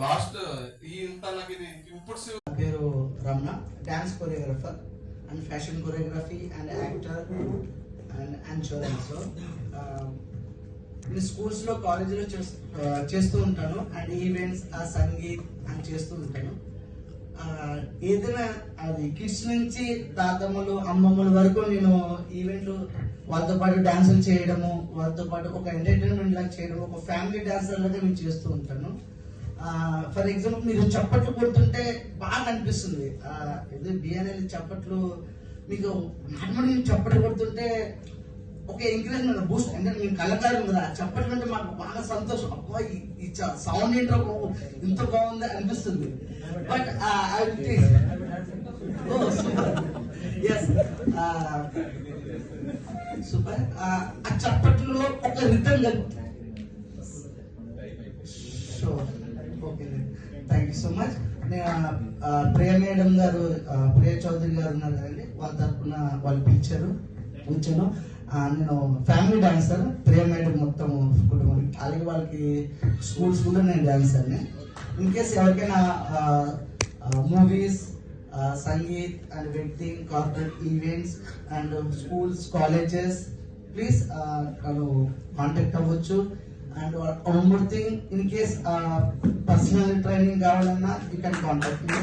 Last ఈ ఇంత నాకు ఇది ఇన్పుట్స్. పేరు Ramana, dance choreographer and fashion choreography and actor and show also. నేను స్కూల్స్లో కాలేజీలో చేస్తూ ఉంటాను అండ్ ఈవెంట్స్ సంగీత్ అని చేస్తూ ఉంటాను. ఏదైనా అది కిడ్స్ నుంచి తాతమ్మలు అమ్మమ్మల వరకు నేను ఈవెంట్లు వాళ్ళతో పాటు డాన్సులు చేయడము, వాళ్ళతో పాటు ఒక ఎంటర్టైన్మెంట్ లాగా చేయడము, ఒక ఫ్యామిలీ డాన్సర్ లాగా నేను చేస్తూ ఉంటాను. ఫర్ ఎగ్జాంపుల్ మీరు చప్పట్లు కొడుతుంటే బాగా అనిపిస్తుంది. ఇది బిఎన్ఎల్ చప్పట్లు మీకు నార్మల్ చప్పట్లు కొడుతుంటే ఒక ఎంకరేజ్మెంట్ బూస్ట్ అంటే మేము కళాకారులు కదా, చప్పట్లు అంటే మాకు బాగా సంతోషం. అబ్బా ఈ సౌండ్ ఏంటో ఇంత బాగుంది అనిపిస్తుంది. But super. ఆ చప్పట్లో ఒక return okay, thank you so much. Priya madam గారు, ప్రియ చౌదరి గారు ఉన్నారు కదండి, వాళ్ళ తరఫున వాళ్ళు పిలిచారు, కూర్చొని నేను ఫ్యామిలీ డాన్సర్. ప్రియ మేడం మొత్తం కుటుంబం, అలాగే వాళ్ళకి స్కూల్స్ కూడా నేను డాన్సర్ని. ఇన్ కేస్ ఎవరికైనా movies, sangeet and wedding, corporate events and schools, colleges, please నన్ను కాంటాక్ట్ అవ్వచ్చు. And one more thing, in case personal training కావాలన్నా you can contact me.